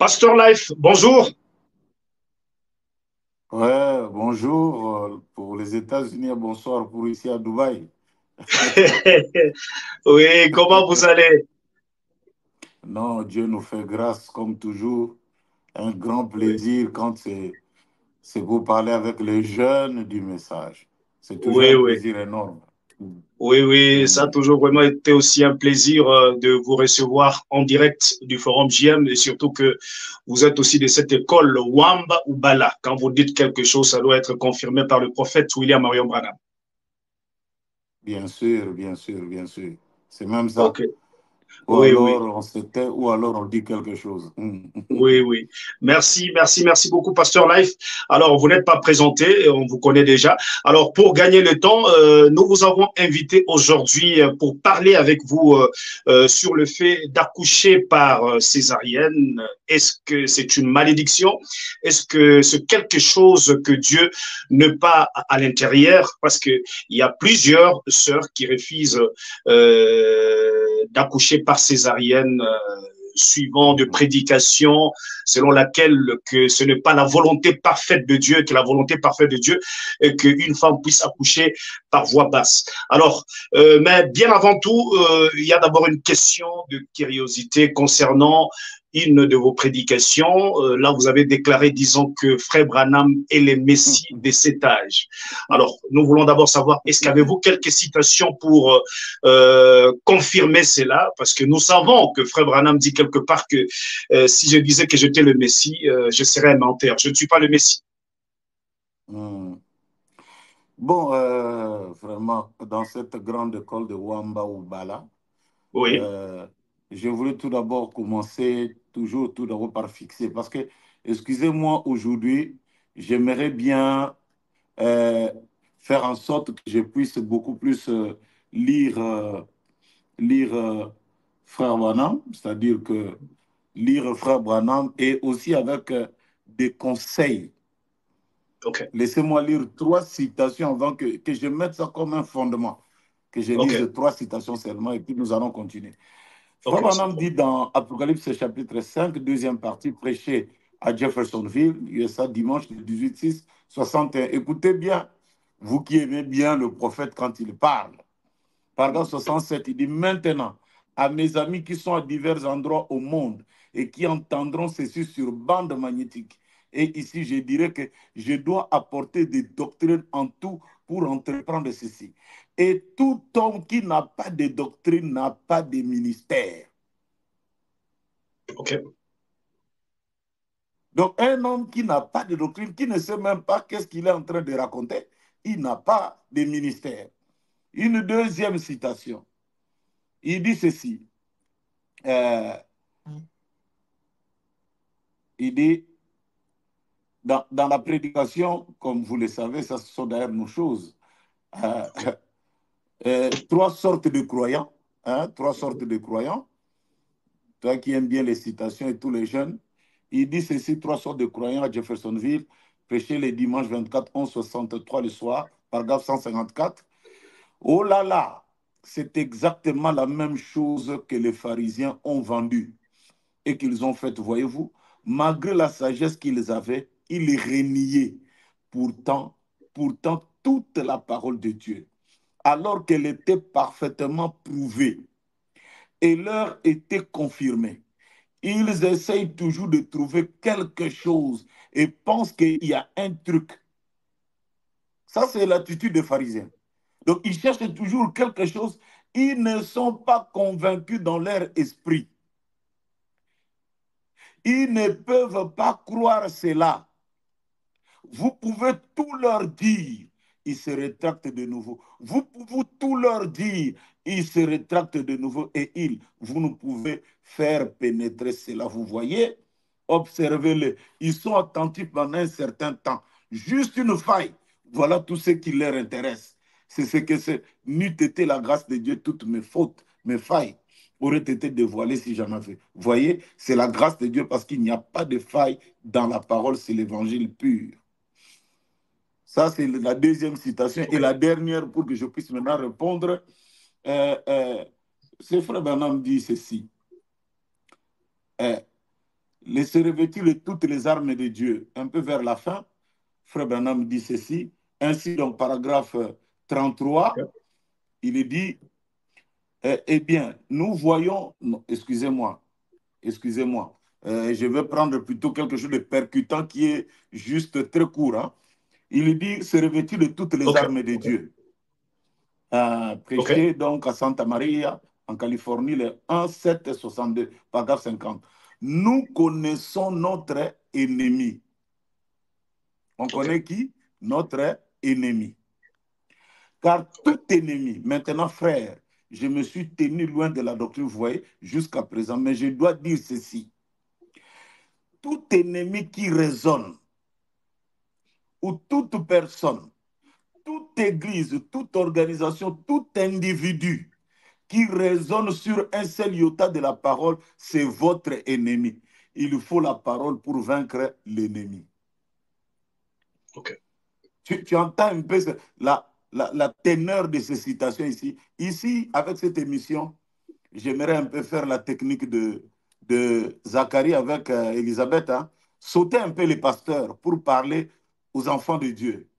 Pasteur Life, bonjour. Ouais, bonjour pour les États-Unis et bonsoir pour ici à Dubaï. Oui, comment vous allez? Non, Dieu nous fait grâce comme toujours. Un grand plaisir quand c'est pour parler avec les jeunes du message. C'est toujours Oui, un oui. plaisir énorme. Oui, oui, ça a Mm. toujours vraiment été aussi un plaisir de vous recevoir en direct du Forum JM et surtout que vous êtes aussi de cette école Wamba ou Bala. Quand vous dites quelque chose, ça doit être confirmé par le prophète William Marion Branham. Bien sûr, bien sûr, bien sûr. C'est même ça. OK. Ou Oui, oui. alors on se tait, ou alors on dit quelque chose. Mm. Oui, oui. Merci, merci, merci beaucoup, Pasteur Life. Alors, vous n'êtes pas présenté, on vous connaît déjà. Alors, pour gagner le temps, nous vous avons invité aujourd'hui pour parler avec vous sur le fait d'accoucher par césarienne. Est-ce que c'est une malédiction? Est-ce que c'est quelque chose que Dieu ne pas à l'intérieur? Parce que il y a plusieurs sœurs qui refusent d'accoucher par césarienne suivant de prédication selon laquelle que ce n'est pas la volonté parfaite de Dieu, que la volonté parfaite de Dieu est qu'une femme puisse accoucher par voie basse. Alors, mais bien avant tout, il y a d'abord une question de curiosité concernant une de vos prédications. Là, vous avez déclaré, disons, que Frère Branham est le Messie de cet âge. Alors, nous voulons d'abord savoir, est-ce qu'avez-vous quelques citations pour confirmer cela? Parce que nous savons que Frère Branham dit quelque part que si je disais que j'étais le Messie, je serais un menteur. Je ne suis pas le Messie. Mm. Bon, vraiment, dans cette grande école de Wamba ou Bala, Oui, Euh, je voulais tout d'abord commencer, toujours tout d'abord par fixer, parce que, excusez-moi, aujourd'hui, j'aimerais bien euh, faire en sorte que je puisse beaucoup plus lire, lire Frère Branham, c'est-à-dire que lire Frère Branham et aussi avec des conseils. ok, Laissez-moi lire trois citations avant que je mette ça comme un fondement, que je ok, lise trois citations seulement et puis nous allons continuer. Frère ok, sans Branham dit problème. dans Apocalypse chapitre 5, deuxième partie, prêché à Jeffersonville, USA, dimanche le 18-6, 61. Écoutez bien, vous qui aimez bien le prophète quand il parle. Paragraphe 67, il dit maintenant, à mes amis qui sont à divers endroits au monde et qui entendront ceci sur bande magnétique. Et ici, je dirais que je dois apporter des doctrines en tout pour entreprendre ceci. Et tout homme qui n'a pas de doctrine n'a pas de ministère. Ok, Donc, un homme qui n'a pas de doctrine, qui ne sait même pas qu'est-ce qu'il est en train de raconter, il n'a pas de ministère. Une deuxième citation. Il dit ceci. Euh, il dit, dans la prédication, comme vous le savez, ça ce sont d'ailleurs nos choses. Euh, trois sortes de croyants. Hein, trois sortes de croyants. Toi qui aimes bien les citations et tous les jeunes. Il dit ceci, trois sortes de croyants à Jeffersonville, prêché le dimanche 24 11 63 le soir, paragraphe 154. Oh là là, c'est exactement la même chose que les pharisiens ont vendu et qu'ils ont fait, voyez-vous. Malgré la sagesse qu'ils avaient, ils reniaient pourtant, pourtant toute la parole de Dieu, alors qu'elle était parfaitement prouvée et leur était confirmée. Ils essayent toujours de trouver quelque chose et pensent qu'il y a un truc. Ça, c'est l'attitude des pharisiens. Donc, ils cherchent toujours quelque chose. Ils ne sont pas convaincus dans leur esprit. Ils ne peuvent pas croire cela. Vous pouvez tout leur dire, ils se rétractent de nouveau. Vous pouvez tout leur dire, ils se rétractent de nouveau et vous ne pouvez faire pénétrer cela. Vous voyez, observez-les. Ils sont attentifs pendant un certain temps. Juste une faille. Voilà tout ce qui leur intéresse. C'est ce que c'est. N'eût été la grâce de Dieu, toutes mes fautes, mes failles auraient été dévoilées si j'en avais. Vous voyez, c'est la grâce de Dieu parce qu'il n'y a pas de faille dans la parole, c'est l'évangile pur. Ça, c'est la deuxième citation. Et ok, la dernière, pour que je puisse maintenant répondre, euh, euh, ce frère Branham dit ceci. Euh, se revêtir de toutes les armes de Dieu. Un peu vers la fin, Frère Branham dit ceci. Ainsi, donc, paragraphe 33, Ok. il dit, eh bien, nous voyons, excusez-moi, je vais prendre plutôt quelque chose de percutant qui est juste très court. Hein. Il dit, se revêtir de toutes les Ok. armes de Dieu. Ok. Prêché donc à Santa Maria, en Californie, le 1-7-62, paragraphe 50. Nous connaissons notre ennemi. On Ok. connaît qui? Notre ennemi. Car Ok. tout ennemi, maintenant frère, je me suis tenu loin de la doctrine, vous voyez, jusqu'à présent, mais je dois dire ceci. Tout ennemi qui raisonne, ou toute personne, toute église, toute organisation, tout individu qui raisonne sur un seul iota de la parole, c'est votre ennemi. Il faut la parole pour vaincre l'ennemi. Ok. Tu entends un peu la teneur de ces citations ici. Ici, avec cette émission, j'aimerais un peu faire la technique de Zacharie avec Elisabeth. Hein. Sauter un peu les pasteurs pour parler aux enfants de Dieu.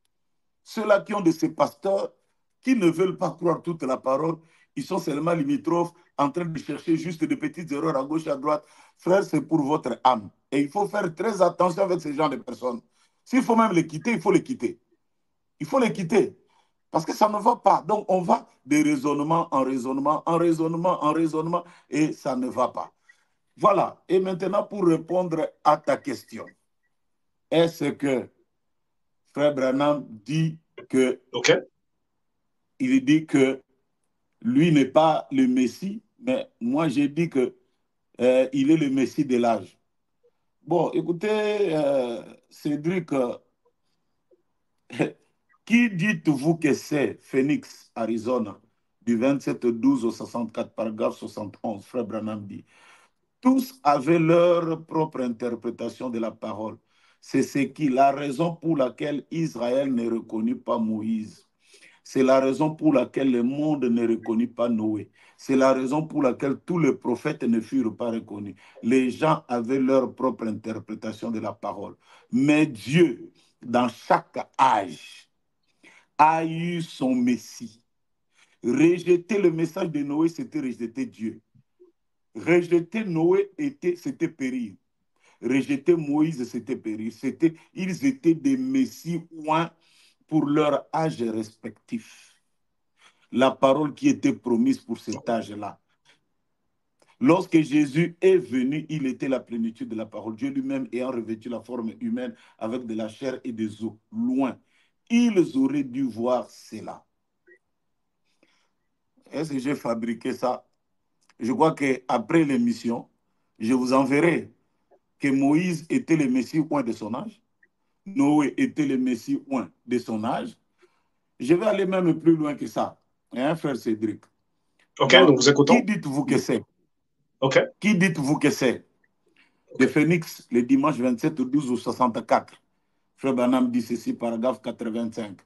Ceux-là qui ont de ces pasteurs qui ne veulent pas croire toute la parole, ils sont seulement limitrophes en train de chercher juste des petites erreurs à gauche et à droite. Frère, c'est pour votre âme. Et il faut faire très attention avec ces gens de personnes. S'il faut même les quitter, il faut les quitter. Il faut les quitter. Parce que ça ne va pas. Donc, on va de raisonnement en raisonnement, en raisonnement, en raisonnement, et ça ne va pas. Voilà. Et maintenant, pour répondre à ta question, est-ce que Frère Branham dit que Ok. il dit que lui n'est pas le Messie, mais moi j'ai dit que il est le Messie de l'âge. Bon, écoutez, Cédric, qui dites-vous que c'est Phoenix, Arizona, du 27-12 au 64, paragraphe 71, Frère Branham dit. Tous avaient leur propre interprétation de la parole. C'est ce qui, la raison pour laquelle Israël ne reconnut pas Moïse. C'est la raison pour laquelle le monde ne reconnut pas Noé. C'est la raison pour laquelle tous les prophètes ne furent pas reconnus. Les gens avaient leur propre interprétation de la parole. Mais Dieu, dans chaque âge, a eu son Messie. Rejeter le message de Noé, c'était rejeter Dieu. Rejeter Noé, c'était périr. Rejeter Moïse, c'était périr. Ils étaient des messies oints pour leur âge respectif. La parole qui était promise pour cet âge-là. Lorsque Jésus est venu, il était la plénitude de la parole. Dieu lui-même ayant revêtu la forme humaine avec de la chair et des os, loin. Ils auraient dû voir cela. Est-ce que j'ai fabriqué ça? Je crois qu'après l'émission, je vous enverrai que Moïse était le Messie oint de son âge. Noé était le Messie oint de son âge. Je vais aller même plus loin que ça, hein, frère Cédric. Ok, Dans, nous vous qui écoutons. dites-vous que c'est? Ok. Qui dites-vous que c'est? De Ok. Phoenix, le dimanche 27 au 12 au 64. Frère Branham dit ceci, paragraphe 85.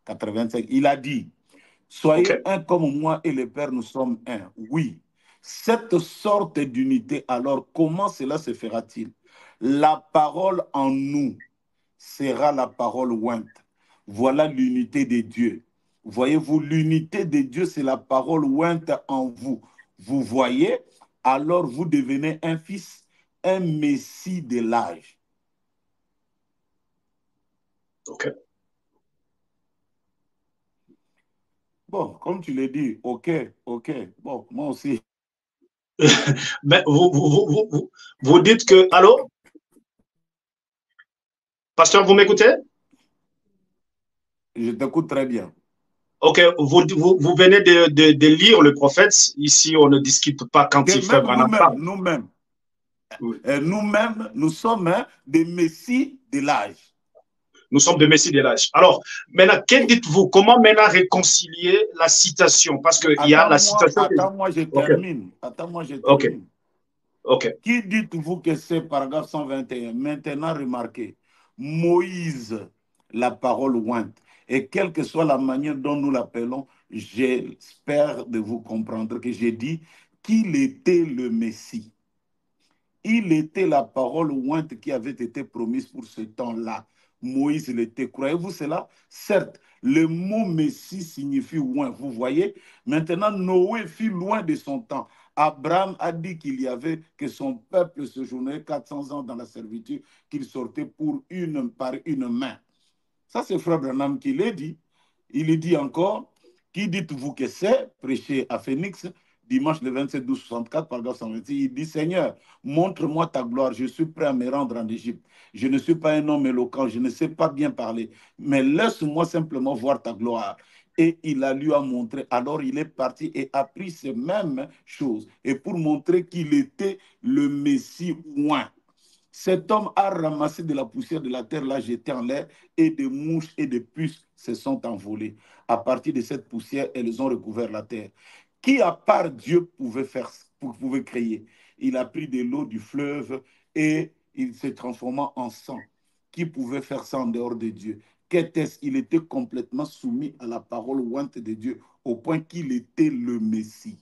85. Il a dit, Ok. soyez un comme moi et le Père, nous sommes un. Oui. Cette sorte d'unité, alors comment cela se fera-t-il? La parole en nous sera la parole ointe. Voilà l'unité de Dieu. Voyez-vous, l'unité de Dieu, c'est la parole ointe en vous. Vous voyez, alors vous devenez un fils, un messie de l'âge. Ok. Bon, comme tu l'as dit, ok, ok. Bon, moi aussi, Mais vous dites que... Allô? Pasteur, vous m'écoutez? je t'écoute très bien. Ok, vous venez de lire le prophète. Ici, on ne discute pas quand Que il fait même Branham nous-mêmes, parle. nous-mêmes, Oui. nous-mêmes, nous sommes des messies de l'âge. Nous sommes de Messie de l'âge. Alors, maintenant, que dites-vous? Comment maintenant réconcilier la citation? Parce qu'il y a la citation que... Attends-moi, je Ok, termine. Attends-moi, je ok, termine. ok, Qui dites-vous que c'est, paragraphe 121? Maintenant, remarquez, Moïse, la parole ointe. Et quelle que soit la manière dont nous l'appelons, j'espère de vous comprendre que j'ai dit qu'il était le Messie. Il était la parole ointe qui avait été promise pour ce temps-là. Moïse l'était. Croyez-vous cela? Certes, le mot Messie signifie oint, vous voyez. Maintenant, Noé fut loin de son temps. Abraham a dit qu'il y avait que son peuple séjournait 400 ans dans la servitude, qu'il sortait par une main. Ça, c'est Frère Branham qui l'a dit. Il dit encore, qui dites-vous que c'est? Prêché à Phoenix, dimanche le 27-12-64, paragraphe 126. Il dit, Seigneur, montre-moi ta gloire, je suis prêt à me rendre en Égypte. Je ne suis pas un homme éloquent, je ne sais pas bien parler, mais laisse-moi simplement voir ta gloire. Et il a lui a montré. Alors il est parti et a pris ces mêmes choses. Et pour montrer qu'il était le Messie oint. Cet homme a ramassé de la poussière de la terre, l'a jeté en l'air, et des mouches et des puces se sont envolées. À partir de cette poussière, elles ont recouvert la terre. Qui, à part Dieu, pouvait créer? Il a pris de l'eau du fleuve et il s'est transformé en sang. Qui pouvait faire ça en dehors de Dieu? Qu'était-ce? Il était complètement soumis à la parole ointe de Dieu, au point qu'il était le Messie.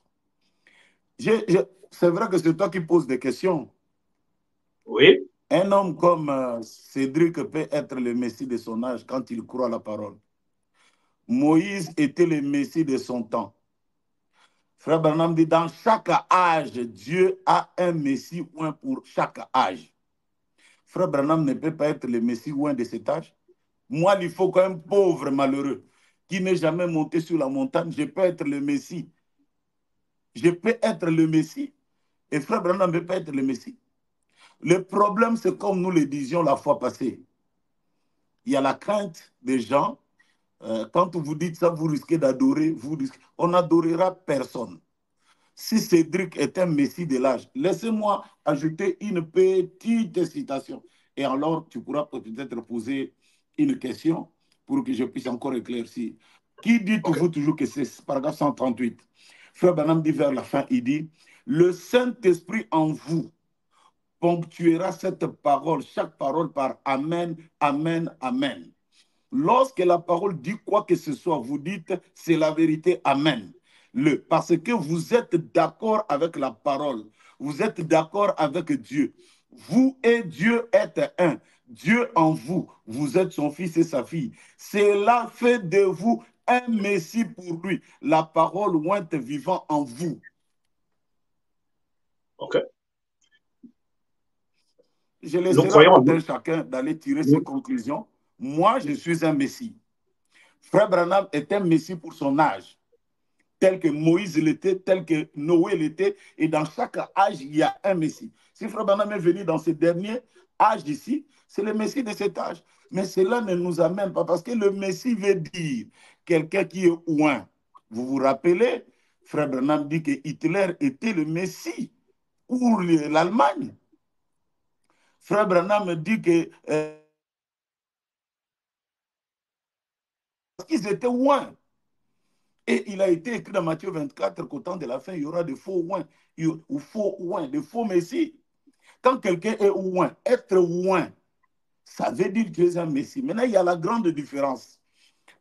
C'est vrai que c'est toi qui poses des questions. Oui. Un homme comme Cédric peut être le Messie de son âge quand il croit à la parole. Moïse était le Messie de son temps. Frère Branham dit, dans chaque âge, Dieu a un Messie oint pour chaque âge. Frère Branham ne peut pas être le Messie oint de cet âge. Moi, il faut qu'un pauvre malheureux qui n'est jamais monté sur la montagne, je peux être le Messie. Je peux être le Messie. Et Frère Branham ne peut pas être le Messie. Le problème, c'est comme nous le disions la fois passée. Il y a la crainte des gens. Quand vous dites ça, vous risquez d'adorer. On n'adorera personne. Si Cédric est un messie de l'âge, laissez-moi ajouter une petite citation. Et alors, tu pourras peut-être poser une question pour que je puisse encore éclaircir. Qui dites-vous toujours que c'est paragraphe 138? Frère Branham dit vers la fin, il dit, le Saint-Esprit en vous ponctuera cette parole, chaque parole par Amen, Amen, Amen. Lorsque la parole dit quoi que ce soit, vous dites c'est la vérité, Amen. Parce que vous êtes d'accord avec la parole, vous êtes d'accord avec Dieu. Vous et Dieu êtes un. Dieu en vous, vous êtes son fils et sa fille. Cela fait de vous un Messie pour lui, la parole ointe vivant en vous. OK. Je Nous laisserai à croyons, tout un chacun d'aller tirer ses nous, conclusions. Moi, je suis un Messie. Frère Branham est un Messie pour son âge, tel que Moïse l'était, tel que Noé l'était, et dans chaque âge, il y a un Messie. Si Frère Branham est venu dans ce dernier âge d'ici, c'est le Messie de cet âge. Mais cela ne nous amène pas, parce que le Messie veut dire quelqu'un qui est oint. Vous vous rappelez, Frère Branham dit que Hitler était le Messie pour l'Allemagne. Frère Branham dit que parce qu'ils étaient oints. Et il a été écrit dans Matthieu 24 qu'au temps de la fin, il y aura de faux oints, ou faux oints, de faux messies. Quand quelqu'un est oint, être oint, ça veut dire que tu es un messie. Maintenant, il y a la grande différence.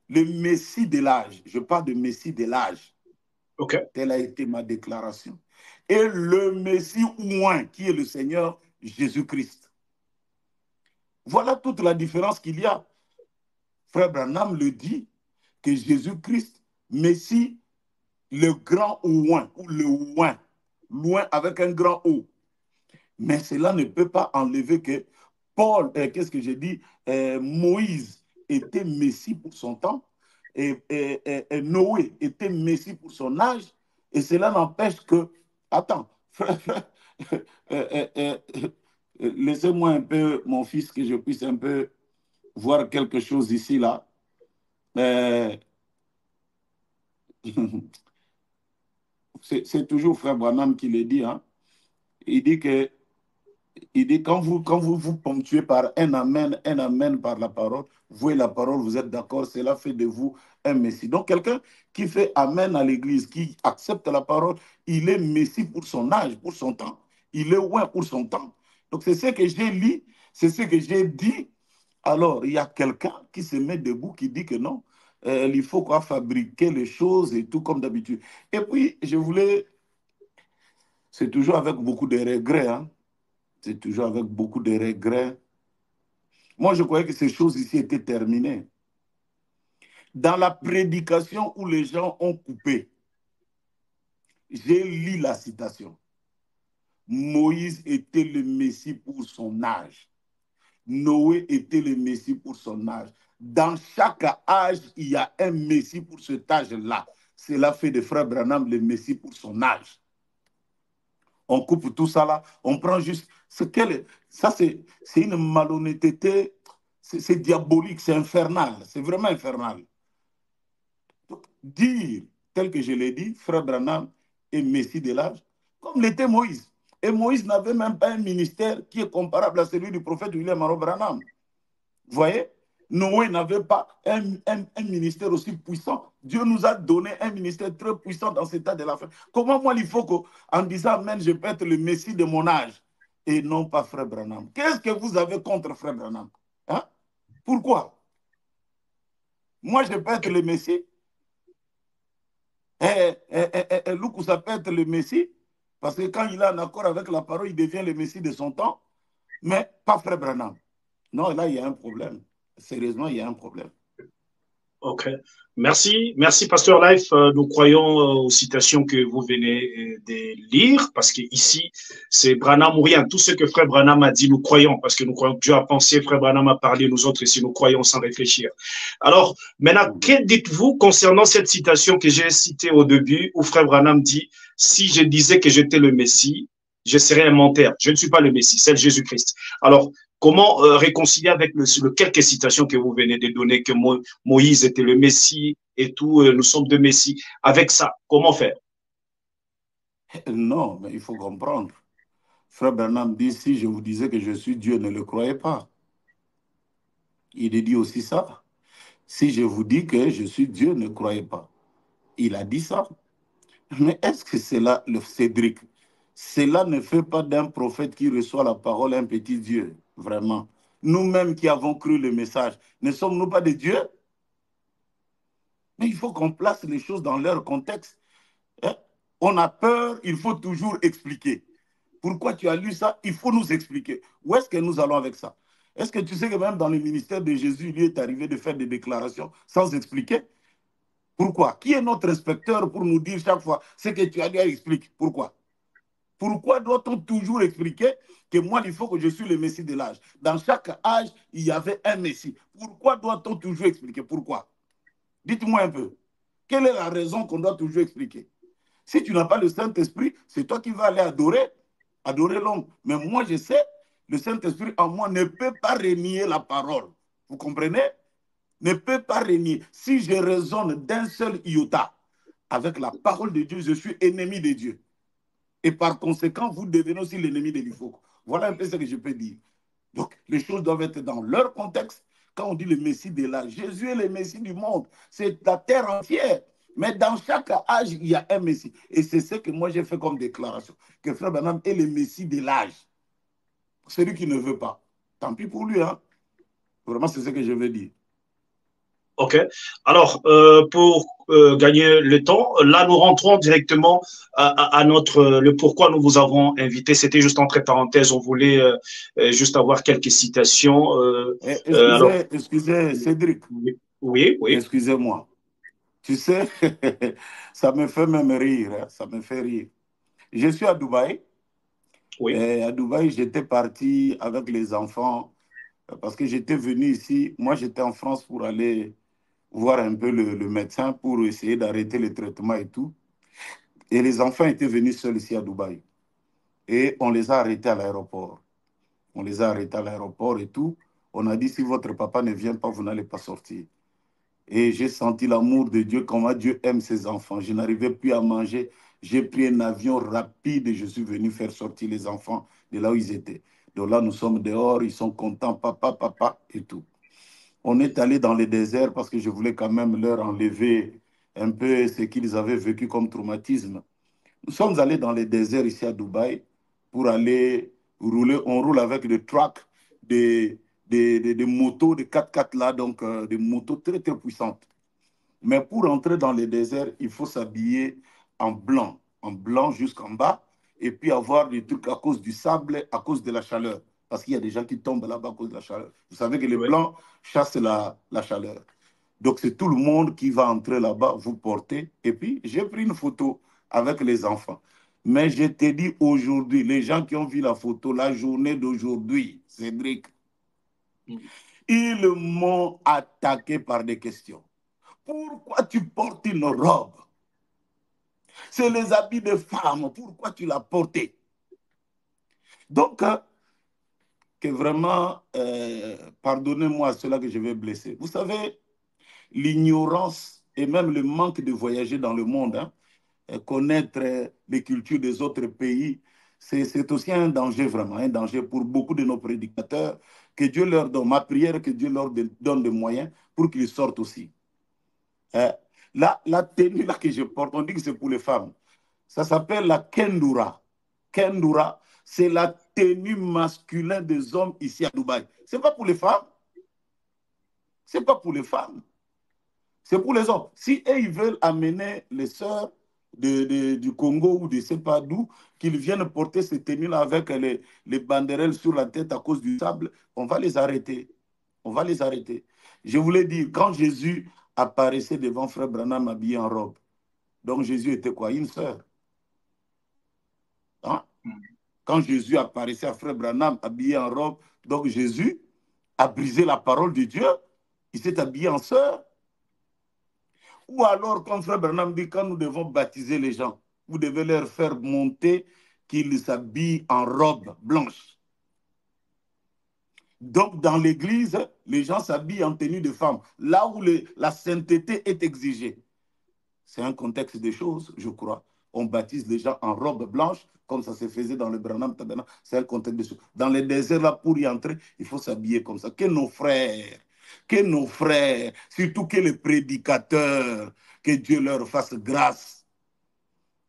Le messie de l'âge, je parle de messie de l'âge. OK. Telle a été ma déclaration. Et le messie oint, qui est le Seigneur Jésus-Christ. Voilà toute la différence qu'il y a. Frère Branham le dit, que Jésus-Christ, Messie, le grand oint, ou le oint, loin avec un grand O. Mais cela ne peut pas enlever que Paul, qu'est-ce que j'ai dit, Moïse était Messie pour son temps, et Noé était Messie pour son âge, et cela n'empêche que, attends, frère, laissez-moi un peu, mon fils, que je puisse un peu voir quelque chose ici, là. C'est toujours Frère Branham qui le dit, hein. Il dit que quand vous vous ponctuez par un amen par la parole, vous et la parole, vous êtes d'accord, cela fait de vous un Messie. Donc quelqu'un qui fait amen à l'église, qui accepte la parole, il est Messie pour son âge, pour son temps. Il est ouais pour son temps. Donc c'est ce que j'ai lu, c'est ce que j'ai dit. Alors il y a quelqu'un qui se met debout, qui dit que non, il faut quoi fabriquer les choses et tout comme d'habitude. Et puis je voulais, c'est toujours avec beaucoup de regrets, hein. C'est toujours avec beaucoup de regrets. Moi, je croyais que ces choses ici étaient terminées. Dans la prédication où les gens ont coupé, j'ai lu la citation. Moïse était le Messie pour son âge. Noé était le Messie pour son âge. Dans chaque âge, il y a un Messie pour cet âge-là. Cela fait de Frère Branham le Messie pour son âge. On coupe tout ça là, on prend juste... Ça, c'est une malhonnêteté, c'est diabolique, c'est infernal, c'est vraiment infernal. Donc, dire, tel que je l'ai dit, Frère Branham est Messie de l'âge, comme l'était Moïse. Et Moïse n'avait même pas un ministère qui est comparable à celui du prophète William Aaron Branham. Vous voyez, Noé n'avait pas un ministère aussi puissant. Dieu nous a donné un ministère très puissant dans cet état de la fin. Comment moi, il faut qu'en disant Amen, je peux être le Messie de mon âge et non pas Frère Branham? Qu'est-ce que vous avez contre Frère Branham? Hein? Pourquoi? Moi, je peux être le Messie et Luc, ça peut être le Messie parce que quand il est en accord avec la parole, il devient le Messie de son temps, mais pas Frère Branham. Non, là, il y a un problème. Sérieusement, il y a un problème. Ok. Merci, Pasteur Life. Nous croyons aux citations que vous venez de lire, parce que ici, c'est Branham ou rien. Tout ce que Frère Branham a dit, nous croyons, parce que nous croyons que Dieu a pensé, Frère Branham a parlé, nous autres ici, nous croyons sans réfléchir. Alors, maintenant, que dites-vous concernant cette citation que j'ai citée au début, où Frère Branham dit, si je disais que j'étais le Messie, je serais un menteur. Je ne suis pas le Messie, c'est Jésus-Christ. Alors, comment réconcilier avec le quelques citations que vous venez de donner, que Moïse était le Messie et tout, nous sommes deux Messies. Avec ça, comment faire? Non, mais il faut comprendre. Frère Bernard dit, si je vous disais que je suis Dieu, ne le croyez pas. Il dit aussi ça. Si je vous dis que je suis Dieu, ne croyez pas. Il a dit ça. Mais est-ce que c'est là, le Cédric, cela ne fait pas d'un prophète qui reçoit la parole un petit Dieu, vraiment. Nous-mêmes qui avons cru le message, ne sommes-nous pas des dieux? Mais il faut qu'on place les choses dans leur contexte. Hein? On a peur, il faut toujours expliquer. Pourquoi tu as lu ça? Il faut nous expliquer. Où est-ce que nous allons avec ça? Est-ce que tu sais que même dans le ministère de Jésus, il est arrivé de faire des déclarations sans expliquer? Pourquoi? Qui est notre inspecteur pour nous dire chaque fois ce que tu as dit, explique? Pourquoi? Pourquoi doit-on toujours expliquer que moi, il faut que je suis le Messie de l'âge? Dans chaque âge, il y avait un Messie. Pourquoi doit-on toujours expliquer? Pourquoi? Dites-moi un peu. Quelle est la raison qu'on doit toujours expliquer? Si tu n'as pas le Saint-Esprit, c'est toi qui vas aller adorer l'homme. Mais moi, je sais, le Saint-Esprit en moi ne peut pas renier la parole. Vous comprenez? Ne peut pas renier. Si je raisonne d'un seul iota avec la parole de Dieu, je suis ennemi de Dieu. Et par conséquent, vous devenez aussi l'ennemi de l'Ifoko. Voilà un peu ce que je peux dire. Donc, les choses doivent être dans leur contexte. Quand on dit le Messie de l'âge, Jésus est le Messie du monde. C'est la terre entière. Mais dans chaque âge, il y a un Messie. Et c'est ce que moi j'ai fait comme déclaration. Que Frère Branham est le Messie de l'âge. Celui qui ne veut pas. Tant pis pour lui. Hein? Vraiment, c'est ce que je veux dire. OK. Alors, pour gagner le temps, là, nous rentrons directement à notre le pourquoi nous vous avons invité. C'était juste entre parenthèses, on voulait juste avoir quelques citations. Alors, Excusez, Cédric. oui. Excusez-moi. Tu sais, ça me fait même rire. Hein, ça me fait rire. Je suis à Dubaï. Oui. Et à Dubaï, j'étais parti avec les enfants parce que j'étais venu ici. Moi, j'étais en France pour aller voir un peu le médecin pour essayer d'arrêter le traitement et tout. Et les enfants étaient venus seuls ici à Dubaï. Et on les a arrêtés à l'aéroport. On les a arrêtés à l'aéroport et tout. On a dit, si votre papa ne vient pas, vous n'allez pas sortir. Et j'ai senti l'amour de Dieu, comment Dieu aime ses enfants. Je n'arrivais plus à manger. J'ai pris un avion rapide et je suis venu faire sortir les enfants de là où ils étaient. Donc là, nous sommes dehors, ils sont contents, papa, et tout. On est allé dans le désert parce que je voulais quand même leur enlever un peu ce qu'ils avaient vécu comme traumatisme. Nous sommes allés dans le désert ici à Dubaï pour aller rouler. On roule avec des trucks, des motos, des 4x4 là, donc des motos très très puissantes. Mais pour entrer dans le désert, il faut s'habiller en blanc jusqu'en bas et puis avoir des trucs à cause du sable, à cause de la chaleur. Parce qu'il y a des gens qui tombent là-bas à cause de la chaleur. Vous savez que les Oui. Blancs chassent la chaleur. Donc, c'est tout le monde qui va entrer là-bas, vous porter. Et puis, j'ai pris une photo avec les enfants. Mais je te dis aujourd'hui, les gens qui ont vu la photo, la journée d'aujourd'hui, Cédric, ils m'ont attaqué par des questions. Pourquoi tu portes une robe? C'est les habits de femme. Pourquoi tu l'as porté? Donc, que vraiment, pardonnez-moi cela que je vais blesser. Vous savez, l'ignorance et même le manque de voyager dans le monde, hein, connaître les cultures des autres pays, c'est aussi un danger vraiment, un danger pour beaucoup de nos prédicateurs. Que Dieu leur donne, ma prière, que Dieu leur donne des moyens pour qu'ils sortent aussi. Euh, la tenue là que je porte, on dit que c'est pour les femmes. Ça s'appelle la kendura. Kendura, c'est la tenue masculine des hommes ici à Dubaï. Ce n'est pas pour les femmes. Ce n'est pas pour les femmes. C'est pour les hommes. Si eux, ils veulent amener les sœurs du Congo ou de je ne sais pas d'où, qu'ils viennent porter ces tenues-là avec les banderoles sur la tête à cause du sable, on va les arrêter. On va les arrêter. Je voulais dire, quand Jésus apparaissait devant Frère Branham habillé en robe, donc Jésus était quoi? Une sœur. Hein? Quand Jésus apparaissait à Frère Branham habillé en robe, donc Jésus a brisé la parole de Dieu. Il s'est habillé en sœur. Ou alors, comme Frère Branham dit, quand nous devons baptiser les gens, vous devez leur faire monter qu'ils s'habillent en robe blanche. Donc, dans l'église, les gens s'habillent en tenue de femme, là où la sainteté est exigée. C'est un contexte des choses, je crois. On baptise les gens en robe blanche, comme ça se faisait dans le Branham Tabernacle. C'est un contexte des choses. Dans les déserts, là, pour y entrer, il faut s'habiller comme ça. Que nos frères, surtout que les prédicateurs, que Dieu leur fasse grâce.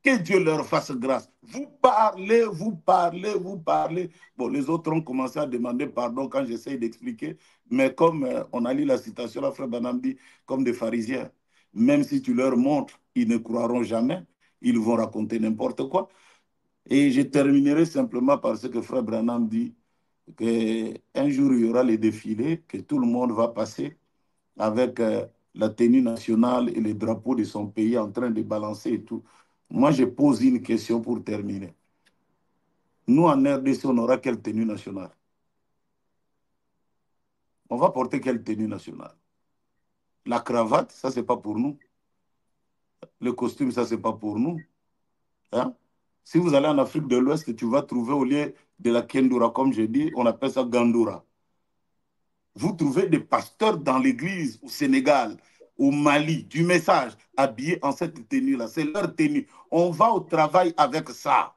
Que Dieu leur fasse grâce. Vous parlez, vous parlez, vous parlez. Bon, les autres ont commencé à demander pardon quand j'essaye d'expliquer, mais comme on a lu la citation, là, Frère Branham dit, comme des pharisiens, même si tu leur montres, ils ne croiront jamais, ils vont raconter n'importe quoi. Et je terminerai simplement par ce que Frère Branham dit, qu'un jour il y aura les défilés, que tout le monde va passer avec la tenue nationale et les drapeaux de son pays en train de balancer et tout. Moi, je pose une question pour terminer. Nous, en RDC, on aura quelle tenue nationale? On va porter quelle tenue nationale? La cravate, ça, c'est pas pour nous. Le costume, ça, c'est pas pour nous. Hein? Si vous allez en Afrique de l'Ouest, tu vas trouver au lieu de la kendura, comme je dis, on appelle ça gandoura. Vous trouvez des pasteurs dans l'église au Sénégal, au Mali, du message, habillés en cette tenue-là. C'est leur tenue. On va au travail avec ça.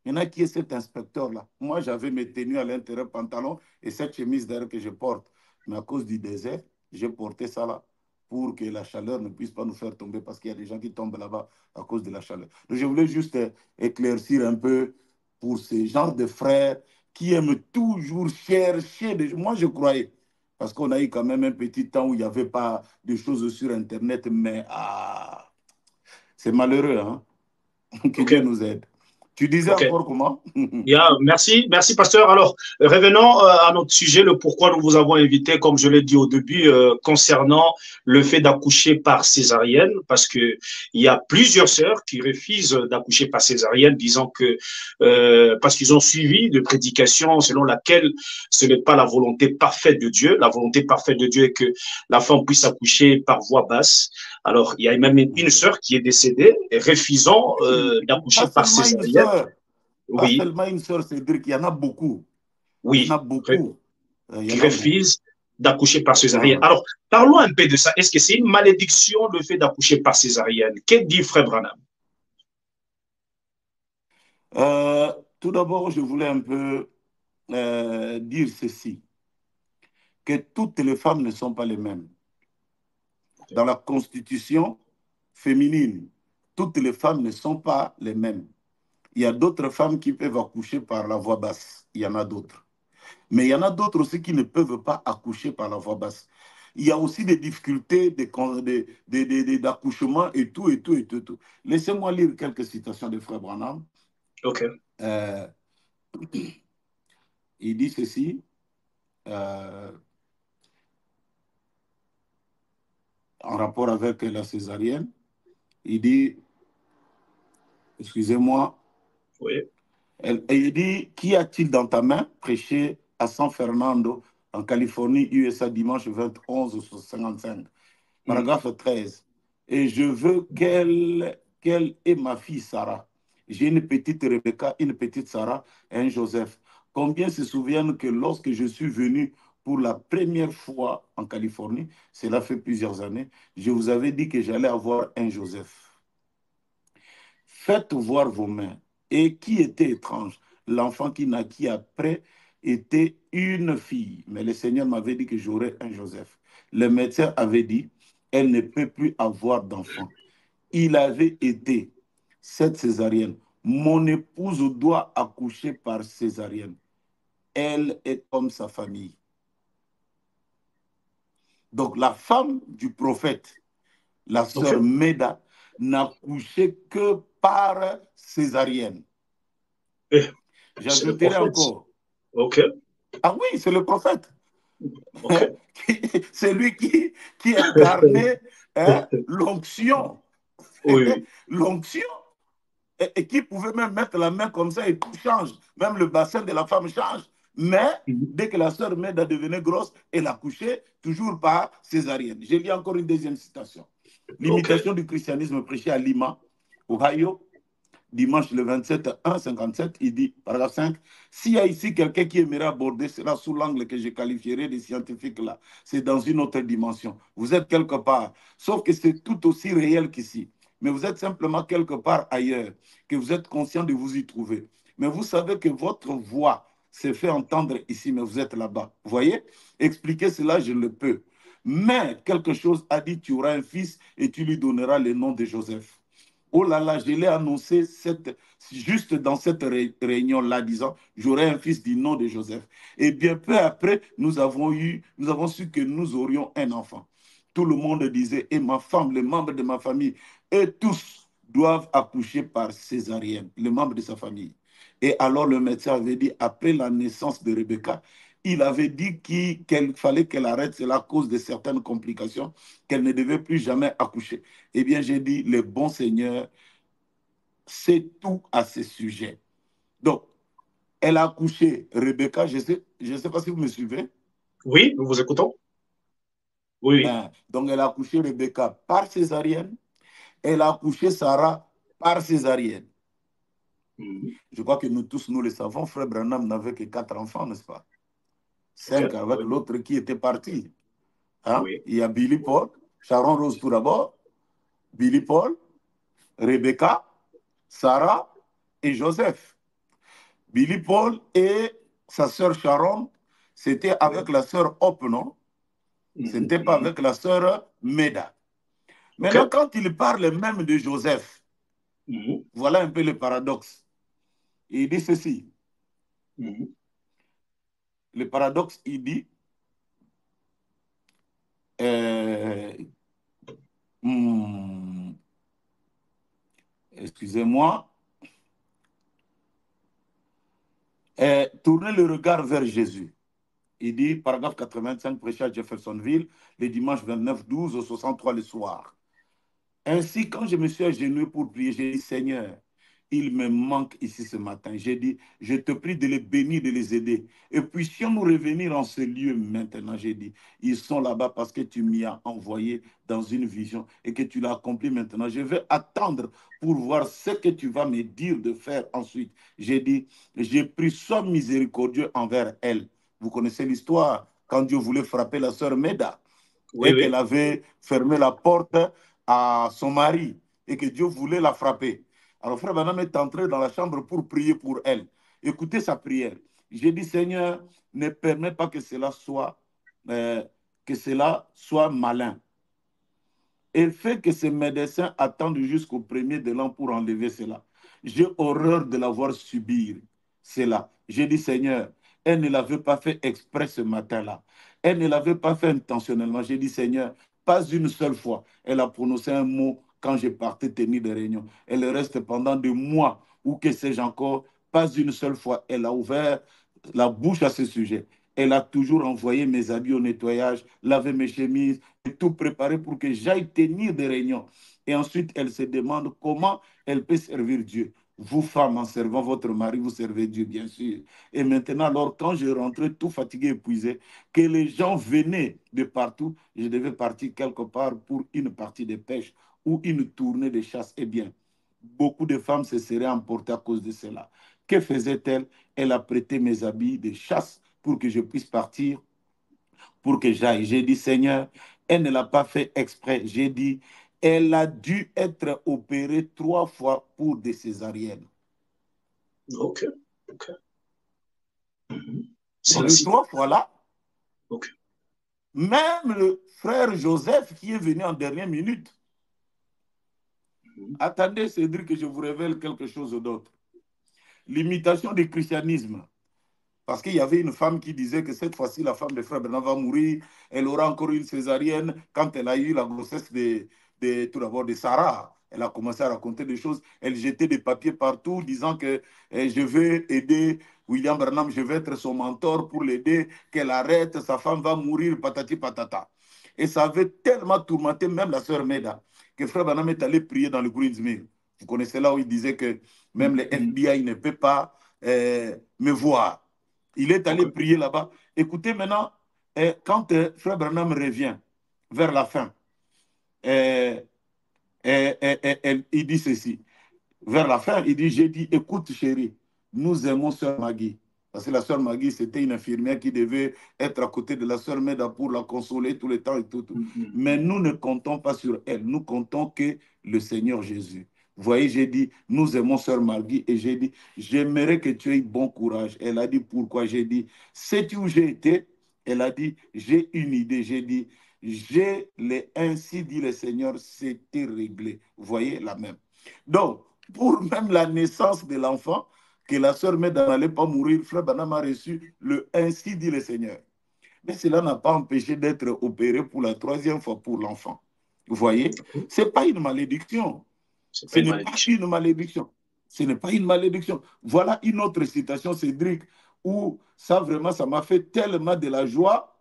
Il y en a qui est cet inspecteur-là. Moi, j'avais mes tenues à l'intérieur, pantalon et cette chemise d'ailleurs que je porte. Mais à cause du désert, j'ai porté ça là pour que la chaleur ne puisse pas nous faire tomber parce qu'il y a des gens qui tombent là-bas à cause de la chaleur. Donc, je voulais juste éclaircir un peu pour ces genres de frères qui aiment toujours chercher des... Moi, je croyais, parce qu'on a eu quand même un petit temps où il n'y avait pas de choses sur Internet, mais c'est malheureux, hein? Que Ok, Dieu nous aide. Tu disais ok. encore comment? Bien, merci, pasteur. Alors, revenons à notre sujet, le pourquoi nous vous avons invité, comme je l'ai dit au début, concernant le fait d'accoucher par césarienne, parce que il y a plusieurs sœurs qui refusent d'accoucher par césarienne, disant que parce qu'ils ont suivi de prédication selon laquelle ce n'est pas la volonté parfaite de Dieu. La volonté parfaite de Dieu est que la femme puisse accoucher par voie basse. Alors, il y a même une sœur qui est décédée, refusant Pas d'accoucher par seulement une césarienne. sœur, pas Oui, seulement une sœur, c'est-à-dire qu'il y en a beaucoup. Il y en a oui, beaucoup. Il y en qui a beaucoup. refusent d'accoucher par césarienne. Ah. Alors, parlons un peu de ça. Est-ce que c'est une malédiction le fait d'accoucher par césarienne? Que dit Frère Branham? Tout d'abord, je voulais un peu dire ceci, que toutes les femmes ne sont pas les mêmes. Dans la constitution féminine, toutes les femmes ne sont pas les mêmes. Il y a d'autres femmes qui peuvent accoucher par la voie basse. Il y en a d'autres. Mais il y en a d'autres aussi qui ne peuvent pas accoucher par la voie basse. Il y a aussi des difficultés d'accouchement et tout, et tout, et tout, et tout. Laissez-moi lire quelques citations de Frère Branham OK. Euh, il dit ceci, euh, en rapport avec la césarienne. Il dit, excusez-moi, Oui. et il dit, qu'y a-t-il dans ta main? Prêché à San Fernando, en Californie, USA, dimanche 21 55. Mhm. Paragraphe 13. Et je veux qu'elle ait ma fille Sarah. J'ai une petite Rebecca, une petite Sarah et un Joseph. Combien se souviennent que lorsque je suis venu pour la première fois en Californie, cela fait plusieurs années, je vous avais dit que j'allais avoir un Joseph. Faites voir vos mains. Et qui était étrange? L'enfant qui naquit après était une fille. Mais le Seigneur m'avait dit que j'aurais un Joseph. Le médecin avait dit, elle ne peut plus avoir d'enfant. Il avait été cette césarienne. Mon épouse doit accoucher par césarienne. Elle est comme sa famille. Donc la femme du prophète, la OK. sœur Méda, n'a couché que par césarienne. Eh, c'est le J'ajouterai prophète. encore. OK. Ah oui, c'est le prophète. OK. C'est lui qui incarnait l'onction. Oui, oui. L'onction. Et qui pouvait même mettre la main comme ça et tout change. Même le bassin de la femme change. Mais Mhm. dès que la sœur Meda devenait grosse, elle a couché toujours par césarienne. Je lis encore une deuxième citation. OK. L'imitation du christianisme prêché à Lima, Ohio, dimanche le 27 1 57, il dit, paragraphe 5, s'il y a ici quelqu'un qui aimerait aborder cela sous l'angle que je qualifierais des scientifiques là, c'est dans une autre dimension. Vous êtes quelque part, sauf que c'est tout aussi réel qu'ici. Mais vous êtes simplement quelque part ailleurs, que vous êtes conscient de vous y trouver. Mais vous savez que votre voix s'est fait entendre ici, mais vous êtes là-bas. Vous voyez? Expliquer cela, je le peux. Mais quelque chose a dit, tu auras un fils et tu lui donneras le nom de Joseph. Oh là là, je l'ai annoncé juste dans cette réunion-là, disant, j'aurai un fils du nom de Joseph. Et bien peu après, nous avons su que nous aurions un enfant. Tout le monde disait, et ma femme, les membres de ma famille, et tous doivent accoucher par césarienne, les membres de sa famille. Et alors le médecin avait dit, après la naissance de Rebecca, il avait dit qu'il fallait qu'elle arrête cela à cause de certaines complications, qu'elle ne devait plus jamais accoucher. Eh bien, j'ai dit, le bon Seigneur sait tout à ce sujet. Donc, elle a accouché Rebecca, je sais pas si vous me suivez. Oui, nous vous écoutons. Oui, oui. Hein. Donc, elle a accouché Rebecca par césarienne. Elle a accouché Sarah par césarienne. Mhm. Je crois que nous tous, nous le savons, frère Branham n'avait que 4 enfants, n'est-ce pas? OK. 5 avec Oui, l'autre qui était parti. Hein? oui. Il y a Billy Paul, Sharon Rose tout d'abord, Billy Paul, Rebecca, Sarah et Joseph. Billy Paul et sa sœur Sharon, c'était avec Oui. la sœur Hope, non? Ce Mhm. n'était pas Mhm. avec la sœur Meda. Maintenant, OK. quand il parle même de Joseph, Mhm. voilà un peu le paradoxe. Il dit ceci. Mhm. Le paradoxe, il dit, euh, hmm, excusez-moi, tournez le regard vers Jésus. Il dit, paragraphe 85, prêché à Jeffersonville, le dimanche 29-12 au 63 le soir. Ainsi, quand je me suis agenouillé pour prier, j'ai dit, Seigneur, il me manque ici ce matin. J'ai dit, je te prie de les bénir, de les aider. Et puissions-nous revenir en ce lieu maintenant, j'ai dit, ils sont là-bas parce que tu m'y as envoyé dans une vision et que tu l'as accompli maintenant. Je vais attendre pour voir ce que tu vas me dire de faire ensuite. J'ai dit, j'ai pris, sois miséricordieux envers elle. Vous connaissez l'histoire, quand Dieu voulait frapper la sœur Méda Oui, et qu'elle oui. avait fermé la porte à son mari et que Dieu voulait la frapper. Alors frère Branham est entré dans la chambre pour prier pour elle. Écoutez sa prière. J'ai dit, Seigneur, ne permets pas euh, que cela soit malin. Et fait que ces médecins attendent jusqu'au premier de l'an pour enlever cela. J'ai horreur de la voir subir cela. J'ai dit, Seigneur, elle ne l'avait pas fait exprès ce matin-là. Elle ne l'avait pas fait intentionnellement. J'ai dit, Seigneur, pas une seule fois, elle a prononcé un mot quand je partais tenir des réunions. Elle reste pendant des mois ou que sais-je encore. Pas une seule fois, elle a ouvert la bouche à ce sujet. Elle a toujours envoyé mes habits au nettoyage, lavé mes chemises, et tout préparé pour que j'aille tenir des réunions. Et ensuite, elle se demande comment elle peut servir Dieu. Vous, femmes, en servant votre mari, vous servez Dieu, bien sûr. Et maintenant, alors, quand je rentrais tout fatigué, épuisé, que les gens venaient de partout, je devais partir quelque part pour une partie de pêche ou une tournée de chasse. Eh bien, beaucoup de femmes se seraient emportées à cause de cela. Que faisait-elle? Elle a prêté mes habits de chasse pour que je puisse partir, pour que j'aille. J'ai dit, Seigneur, elle ne l'a pas fait exprès. J'ai dit, elle a dû être opérée 3 fois pour des césariennes. Ok, ok. C'est Dans la les cité. 3 fois-là, Ok. même le frère Joseph qui est venu en dernière minute. Attendez, Cédric, que je vous révèle quelque chose d'autre. L'imitation du christianisme. Parce qu'il y avait une femme qui disait que cette fois-ci, la femme de frère Bernard va mourir, elle aura encore une césarienne quand elle a eu la grossesse tout d'abord de Sarah. Elle a commencé à raconter des choses. Elle jetait des papiers partout disant que je vais aider William Branham, je vais être son mentor pour l'aider, qu'elle arrête, sa femme va mourir, patati patata. Et ça avait tellement tourmenté même la sœur Meda que frère Branham est allé prier dans le Greensmill. Vous connaissez là où il disait que même le FBI ne peut pas me voir. Il est allé Ok. prier là-bas. Écoutez maintenant, quand frère Branham revient vers la fin, euh, il dit ceci. Vers la fin, il dit, j'ai dit, écoute chérie, nous aimons sœur Maggie. Parce que la sœur Maggie, c'était une infirmière qui devait être à côté de la sœur Meda pour la consoler tout le temps et tout. Mais nous ne comptons pas sur elle. Nous comptons que le Seigneur Jésus. Vous voyez, j'ai dit, nous aimons sœur Maggie. Et j'ai dit, j'aimerais que tu aies bon courage. Elle a dit, pourquoi? J'ai dit, sais-tu où j'ai été? Elle a dit, j'ai une idée. J'ai dit, ainsi dit le Seigneur, c'était réglé. Vous voyez, la même. Donc, pour même la naissance de l'enfant, que la sœur Meda n'allait pas mourir, frère Branham a reçu le ainsi dit le Seigneur. Mais cela n'a pas empêché d'être opéré pour la 3e fois pour l'enfant. Vous voyez, ce n'est pas une malédiction. C'est Ce pas une n'est pas malédiction. une malédiction. Ce n'est pas une malédiction. Voilà une autre citation, Cédric, où ça vraiment, ça m'a fait tellement de la joie.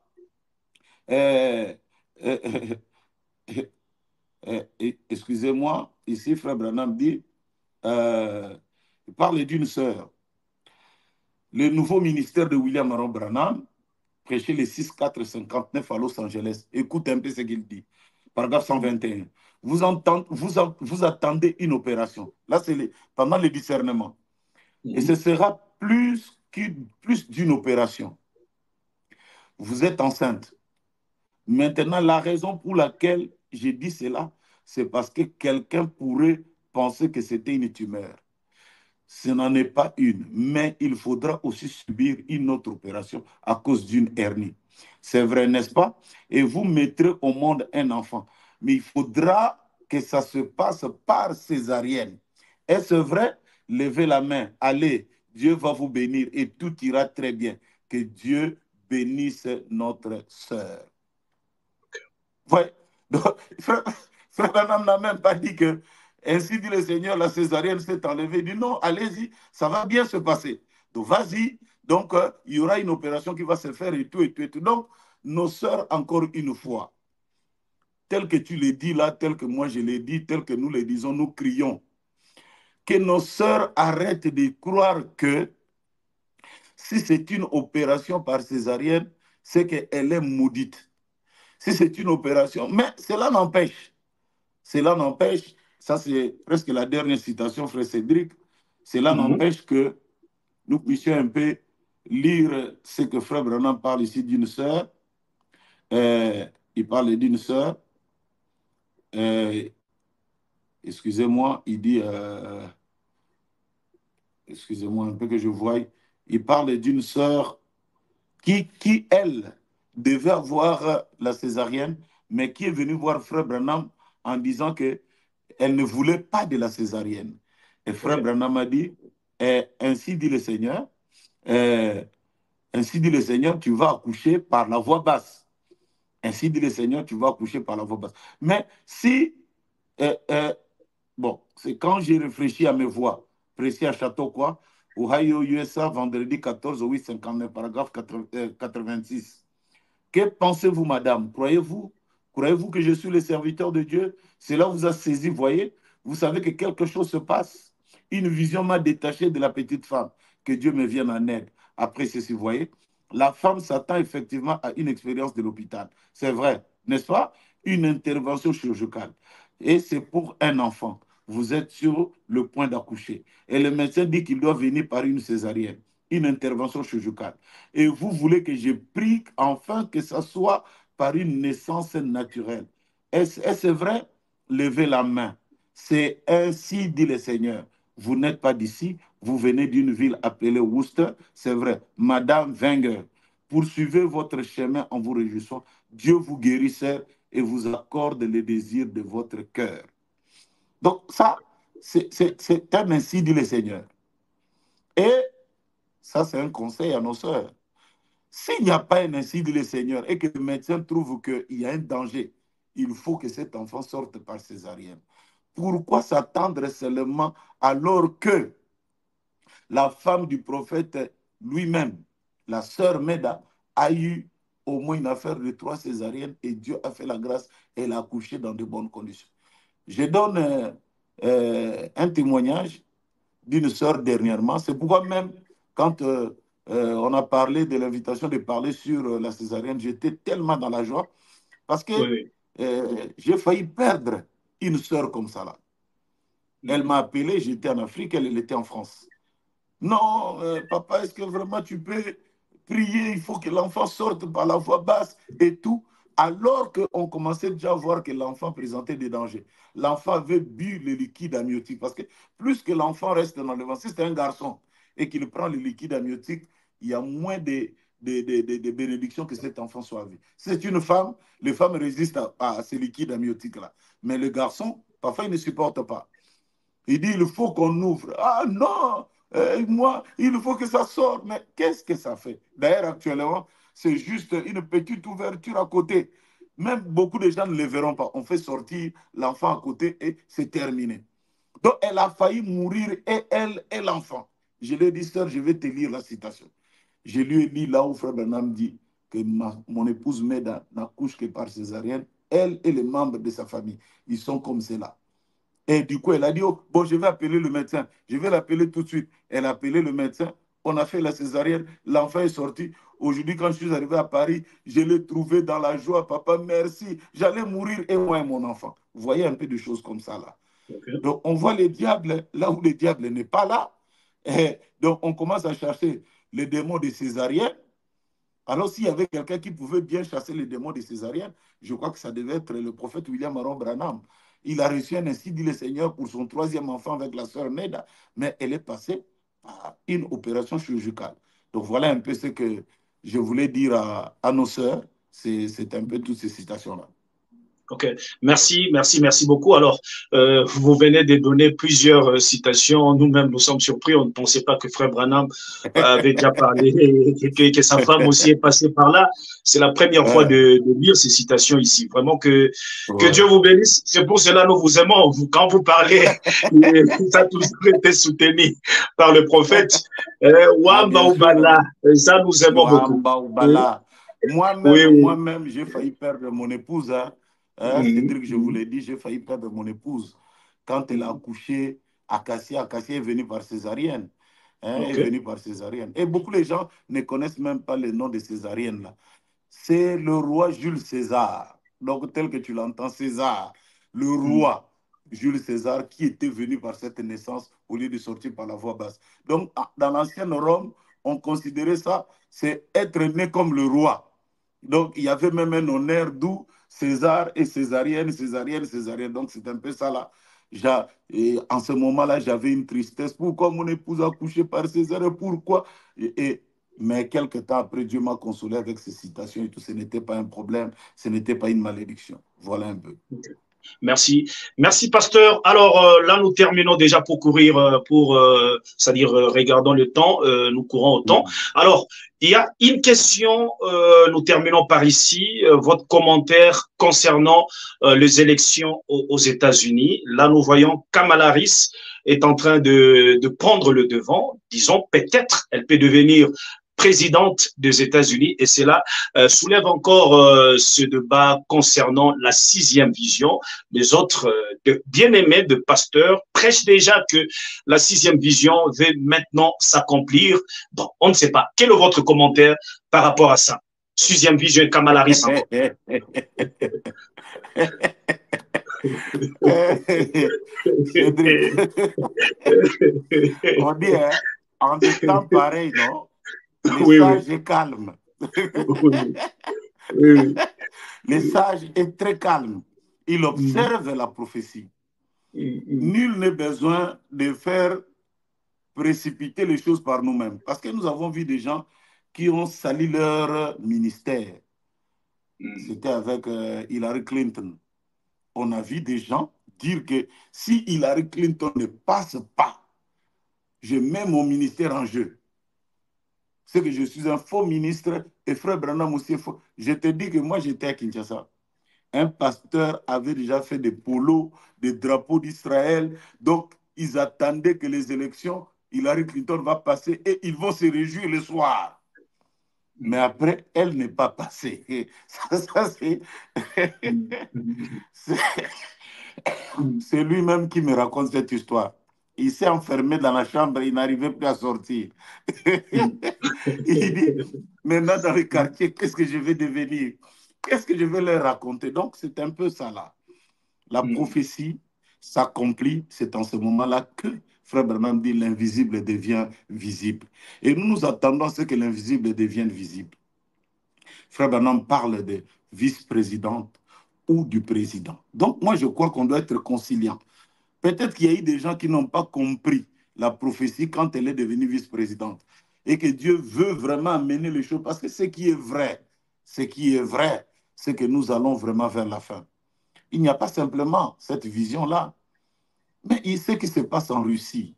Euh, euh, euh, Excusez-moi, ici, frère Branham dit, il parle d'une sœur. Le nouveau ministère de William Aaron Branham prêchait les 6-4-59 à Los Angeles. Écoute un peu ce qu'il dit. Paragraphe 121. Vous attendez une opération. Là, c'est pendant le discernement. Et ce sera plus d'une opération. Vous êtes enceinte. Maintenant, la raison pour laquelle j'ai dit cela, c'est parce que quelqu'un pourrait penser que c'était une tumeur. Ce n'en est pas une, mais il faudra aussi subir une autre opération à cause d'une hernie. C'est vrai, n'est-ce pas? Et vous mettrez au monde un enfant. Mais il faudra que ça se passe par césarienne. Est-ce vrai? Levez la main, allez, Dieu va vous bénir et tout ira très bien. Que Dieu bénisse notre sœur. Ouais. Donc, frère Branham n'a même pas dit que, ainsi dit le Seigneur, la césarienne s'est enlevée. Il dit non, allez-y, ça va bien se passer. Donc, vas-y. Donc, il y aura une opération qui va se faire et tout, et tout, et tout. Donc, nos sœurs, encore une fois, tel que tu le dis là, tel que moi je l'ai dit, tel que nous le disons, nous crions. Que nos sœurs arrêtent de croire que si c'est une opération par césarienne, c'est qu'elle est maudite. Si c'est une opération, mais cela n'empêche, ça c'est presque la dernière citation, frère Cédric, cela n'empêche que nous puissions un peu lire ce que frère Branham parle ici d'une sœur. Il parle d'une sœur. Euh, Excusez-moi, il dit, excusez-moi un peu que je voie, il parle d'une sœur elle, devait avoir la césarienne, mais qui est venue voir frère Branham en disant que elle ne voulait pas de la césarienne. Et frère Ok. Branham a dit, ainsi dit le Seigneur, euh, ainsi dit le Seigneur, tu vas accoucher par la voix basse. Ainsi dit le Seigneur, tu vas accoucher par la voix basse. Mais si, bon, c'est quand j'ai réfléchi à mes voix, précis à Chautauqua, Ohio, USA, vendredi 14 au 859, paragraphe 86. Que pensez-vous, madame? Croyez-vous que je suis le serviteur de Dieu? Cela vous a saisi, voyez? Vous savez que quelque chose se passe. Une vision m'a détaché de la petite femme. Que Dieu me vienne en aide. Après ceci, voyez? La femme s'attend effectivement à une expérience de l'hôpital. C'est vrai, n'est-ce pas? Une intervention chirurgicale. Et c'est pour un enfant. Vous êtes sur le point d'accoucher. Et le médecin dit qu'il doit venir par une césarienne, une intervention chirurgicale. Et vous voulez que je prie enfin que ça soit par une naissance naturelle. Est-ce vrai? Levez la main. C'est ainsi dit le Seigneur. Vous n'êtes pas d'ici, vous venez d'une ville appelée Worcester. C'est vrai. Madame Wenger, poursuivez votre chemin en vous réjouissant. Dieu vous guérisse et vous accorde les désirs de votre cœur. Donc ça, c'est un ainsi dit le Seigneur. Et ça, c'est un conseil à nos sœurs. S'il n'y a pas un ainsi dit le Seigneur et que le médecin trouve qu'il y a un danger, il faut que cet enfant sorte par césarienne. Pourquoi s'attendre seulement alors que la femme du prophète lui-même, la sœur Méda, a eu au moins une affaire de 3 césariennes et Dieu a fait la grâce et elle a accouché dans de bonnes conditions. Je donne un témoignage d'une sœur dernièrement. C'est pourquoi même quand on a parlé de l'invitation de parler sur la césarienne, j'étais tellement dans la joie parce que Oui. j'ai failli perdre une sœur comme ça là. Elle m'a appelé, j'étais en Afrique, elle était en France. Non, papa, est-ce que vraiment tu peux prier? Il faut que l'enfant sorte par la voie basse et tout. Alors qu'on commençait déjà à voir que l'enfant présentait des dangers. L'enfant avait bu le liquide amniotique. Parce que plus que l'enfant reste dans le ventre, si c'est un garçon et qu'il prend le liquide amniotique, il y a moins de bénédictions que cet enfant soit vu. Si c'est une femme, les femmes résistent à ces liquides amniotiques-là. Mais le garçon, parfois, il ne supporte pas. Il dit, il faut qu'on ouvre. Ah non, moi, il faut que ça sorte. Mais qu'est-ce que ça fait? D'ailleurs, actuellement, c'est juste une petite ouverture à côté. Même beaucoup de gens ne le verront pas. On fait sortir l'enfant à côté et c'est terminé. Donc, elle a failli mourir, et elle et l'enfant. Je lui ai dit, sœur, je vais te lire la citation. Je lui ai dit là où Frère Branham dit que mon épouse Méda n'accouche que par césarienne. Elle et les membres de sa famille, ils sont comme cela. Et du coup, elle a dit, oh, bon, je vais appeler le médecin. Je vais l'appeler tout de suite. Elle a appelé le médecin. On a fait la césarienne. L'enfant est sorti. Aujourd'hui, quand je suis arrivé à Paris, je l'ai trouvé dans la joie. Papa, merci. J'allais mourir et moi et mon enfant. Vous voyez un peu de choses comme ça là. Okay. Donc, on voit les diables là où le diable n'est pas là. Et donc, on commence à chercher les démons de césarienne. Alors, s'il y avait quelqu'un qui pouvait bien chasser les démons de césarienne, je crois que ça devait être le prophète William Aaron Branham. Il a reçu un ainsi dit le Seigneur pour son 3e enfant avec la sœur Méda, mais elle est passée par une opération chirurgicale. Donc, voilà un peu ce que je voulais dire à nos sœurs. C'est un peu toutes ces citations-là. Ok, merci beaucoup. Alors, vous venez de donner plusieurs citations. Nous-mêmes, nous sommes surpris. On ne pensait pas que Frère Branham avait déjà parlé et que sa femme aussi est passée par là. C'est la première fois de lire ces citations ici. Vraiment que Dieu vous bénisse. C'est pour cela que nous vous aimons. Quand vous parlez, ça a toujours été soutenu par le prophète. Wamba Oubala. Ça, nous aimons beaucoup. Moi-même, j'ai failli perdre mon épouse. Cédric, je vous l'ai dit, j'ai failli perdre mon épouse quand elle a accouché à Cassia. Cassia est venue par césarienne. Est venue par césarienne. Et beaucoup de gens ne connaissent même pas le nom de césarienne là. C'est le roi Jules César. Donc, tel que tu l'entends, César, le roi Jules César qui était venu par cette naissance au lieu de sortir par la voie basse. Donc, dans l'ancienne Rome, on considérait ça, c'est être né comme le roi. Donc, il y avait même un honneur d'où César et césarienne, césarienne, césarienne. Donc, c'est un peu ça là. Et en ce moment-là, j'avais une tristesse. Pourquoi mon épouse a accouché par César? Pourquoi? Mais quelques temps après, Dieu m'a consolé avec ces citations et tout. Ce n'était pas un problème, ce n'était pas une malédiction. Voilà un peu. Okay. Merci, pasteur. Alors là, nous terminons déjà pour courir, c'est-à-dire regardons le temps, nous courons au temps. Alors, il y a une question, nous terminons par ici, votre commentaire concernant les élections aux États-Unis. Là, nous voyons Kamala Harris est en train de prendre le devant. Disons, peut-être, elle peut devenir présidente des États-Unis et cela soulève encore ce débat concernant la sixième vision. Les autres bien-aimés de pasteurs prêchent déjà que la sixième vision va maintenant s'accomplir. Bon, on ne sait pas. Quel est votre commentaire par rapport à ça? Sixième vision et Kamala Harris encore. Cédric, on dit, hein, en des temps pareils, non? Les Oui, sages est calme. oui. Oui. Les sages est très calme. Il observe la prophétie. Nul n'est besoin de faire précipiter les choses par nous-mêmes. Parce que nous avons vu des gens qui ont sali leur ministère. C'était avec Hillary Clinton. On a vu des gens dire que si Hillary Clinton ne passe pas, je mets mon ministère en jeu. C'est que je suis un faux ministre et frère Branham aussi est faux. Je te dis que moi j'étais à Kinshasa. Un pasteur avait déjà fait des polos, des drapeaux d'Israël. Donc, ils attendaient que les élections, Hillary Clinton va passer et ils vont se réjouir le soir. Mais après, elle n'est pas passée. Ça c'est lui-même qui me raconte cette histoire. Il s'est enfermé dans la chambre, il n'arrivait plus à sortir. Il dit, maintenant dans le quartier, qu'est-ce que je vais devenir? Qu'est-ce que je vais leur raconter? Donc, c'est un peu ça là. La prophétie s'accomplit, c'est en ce moment-là que Frère Branham dit l'invisible devient visible. Et nous nous attendons à ce que l'invisible devienne visible. Frère Branham parle de vice-présidente ou du président. Donc, moi, je crois qu'on doit être conciliant. Peut-être qu'il y a eu des gens qui n'ont pas compris la prophétie quand elle est devenue vice-présidente et que Dieu veut vraiment amener les choses parce que ce qui est vrai, c'est que nous allons vraiment vers la fin. Il n'y a pas simplement cette vision-là, mais ce qui se passe en Russie,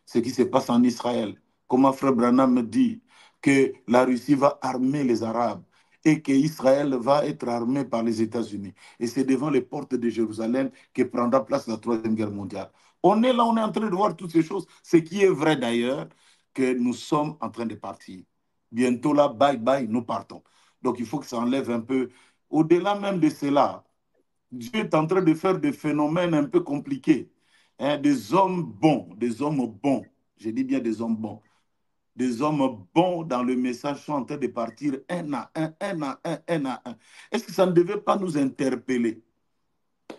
ce qui se passe en Israël, comment Frère Branham me dit que la Russie va armer les Arabes et qu'Israël va être armé par les États-Unis. Et c'est devant les portes de Jérusalem que prendra place la Troisième Guerre mondiale. On est là, on est en train de voir toutes ces choses. Ce qui est vrai d'ailleurs, que nous sommes en train de partir. Bientôt là, bye bye, nous partons. Donc il faut que ça enlève un peu. Au-delà même de cela, Dieu est en train de faire des phénomènes un peu compliqués. Hein, des hommes bons, je dis bien des hommes bons. Des hommes bons dans le message sont en train de partir un à un, un à un, un à un. Est-ce que ça ne devait pas nous interpeller?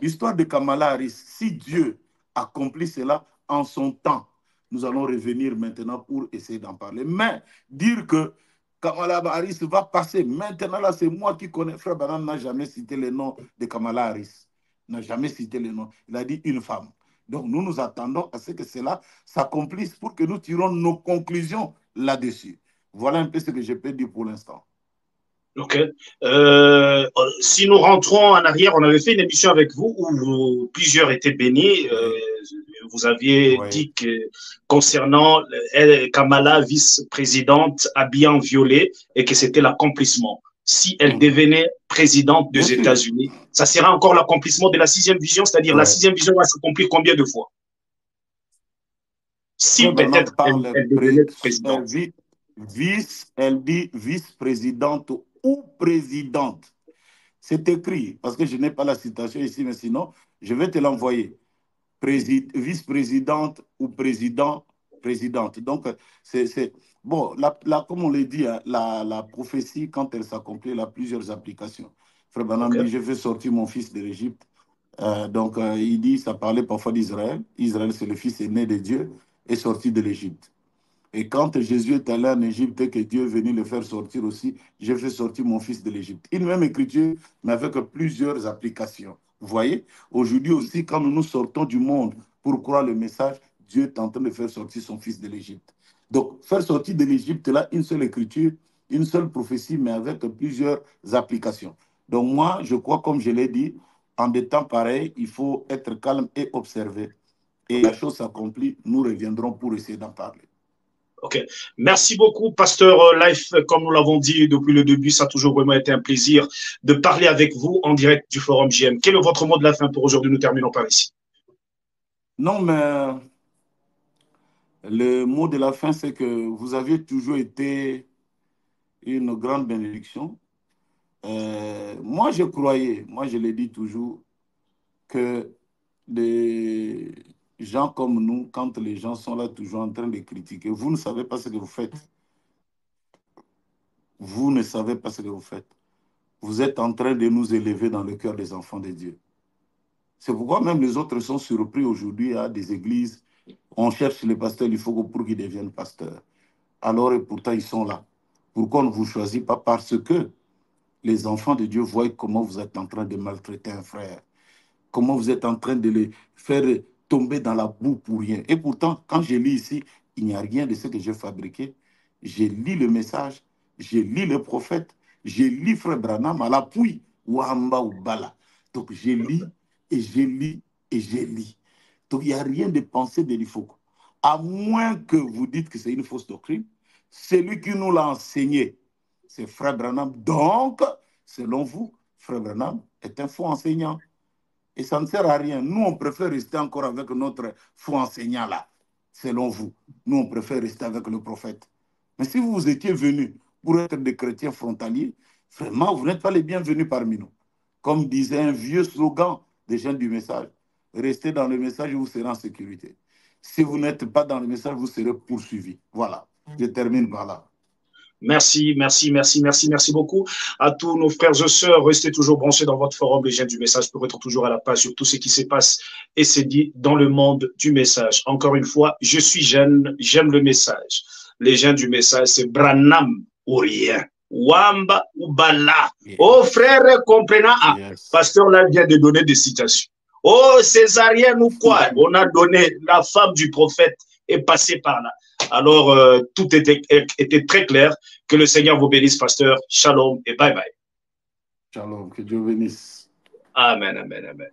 L'histoire de Kamala Harris, si Dieu accomplit cela en son temps, nous allons revenir maintenant pour essayer d'en parler. Mais dire que Kamala Harris va passer, maintenant là, c'est moi qui connais. Frère Branham n'a jamais cité le nom de Kamala Harris. Il n'a jamais cité le nom. Il a dit une femme. Donc nous nous attendons à ce que cela s'accomplisse pour que nous tirons nos conclusions là-dessus. Voilà un peu ce que je peux dire pour l'instant. Ok. Si nous rentrons en arrière, on avait fait une émission avec vous où plusieurs étaient bénis. Vous aviez dit que concernant Kamala, vice-présidente, habillée en violet, et que c'était l'accomplissement. Si elle devenait présidente des États-Unis, ça sera encore l'accomplissement de la sixième vision, c'est-à-dire la sixième vision va s'accomplir combien de fois? Si peut-être elle devenait présidente. Elle dit vice-présidente ou présidente. C'est écrit, parce que je n'ai pas la citation ici, mais sinon, je vais te l'envoyer. Vice-présidente ou présidente. Donc, c'est bon, comme on l'a dit, hein, la prophétie, quand elle s'accomplit, elle a plusieurs applications. Frère Branham dit, je vais sortir mon fils de l'Égypte. Donc, il dit, ça parlait parfois d'Israël. Israël, c'est le fils aîné de Dieu, est sorti de l'Égypte. Et quand Jésus est allé en Égypte et que Dieu est venu le faire sortir aussi, j'ai fait sortir mon fils de l'Égypte. Une même écriture, mais avec plusieurs applications. Vous voyez, aujourd'hui aussi, quand nous sortons du monde pour croire le message, Dieu est en train de faire sortir son fils de l'Égypte. Donc, faire sortir de l'Égypte, là, une seule écriture, une seule prophétie, mais avec plusieurs applications. Donc, moi, je crois, comme je l'ai dit, en des temps pareils, il faut être calme et observer. Et la chose s'accomplit, nous reviendrons pour essayer d'en parler. Ok. Merci beaucoup, Pasteur Life. Comme nous l'avons dit depuis le début, ça a toujours vraiment été un plaisir de parler avec vous en direct du Forum JM. Quel est votre mot de la fin pour aujourd'hui? Nous terminons par ici. Non, mais Le mot de la fin, c'est que vous aviez toujours été une grande bénédiction. Moi, je croyais, moi, je l'ai dit toujours, que des gens comme nous, quand les gens sont là toujours en train de critiquer, vous ne savez pas ce que vous faites. Vous ne savez pas ce que vous faites. Vous êtes en train de nous élever dans le cœur des enfants de Dieu. C'est pourquoi même les autres sont surpris aujourd'hui à des églises. On cherche les pasteurs, il faut pour qu'ils deviennent pasteurs. Alors, et pourtant, ils sont là. Pourquoi on ne vous choisit pas? Parce que les enfants de Dieu voient comment vous êtes en train de maltraiter un frère, comment vous êtes en train de les faire tomber dans la boue pour rien. Et pourtant, quand je lis ici, il n'y a rien de ce que j'ai fabriqué. J'ai lu le message, j'ai lu le prophète, j'ai lu Frère Branham à l'appui, Wamba ou Bala. Donc j'ai lu et j'ai lu et j'ai lu. Donc il n'y a rien de pensé de l'Ifoko. À moins que vous dites que c'est une fausse doctrine, celui qui nous l'a enseigné, c'est Frère Branham. Donc, selon vous, Frère Branham est un faux enseignant. Et ça ne sert à rien. Nous, on préfère rester encore avec notre faux enseignant là, selon vous. Nous, on préfère rester avec le prophète. Mais si vous étiez venus pour être des chrétiens frontaliers, vraiment, vous n'êtes pas les bienvenus parmi nous. Comme disait un vieux slogan des gens du message, restez dans le message et vous serez en sécurité. Si vous n'êtes pas dans le message, vous serez poursuivis. Voilà, je termine par là. Merci, merci, merci, merci, merci beaucoup à tous nos frères et sœurs. Restez toujours branchés dans votre forum Les Jeunes du Message pour être toujours à la page sur tout ce qui se passe et se dit dans le monde du message. Encore une fois, je suis jeune, j'aime le message. Les Jeunes du Message, c'est Branham ou rien. Wamba ou Bala. Yes. Oh frère, comprenant, yes. Pasteur là vient de donner des citations. Oh césarien ou quoi? On a donné la femme du prophète est passée par là. Alors, tout était très clair. Que le Seigneur vous bénisse, pasteur. Shalom et bye bye. Shalom, que Dieu bénisse. Amen, amen, amen.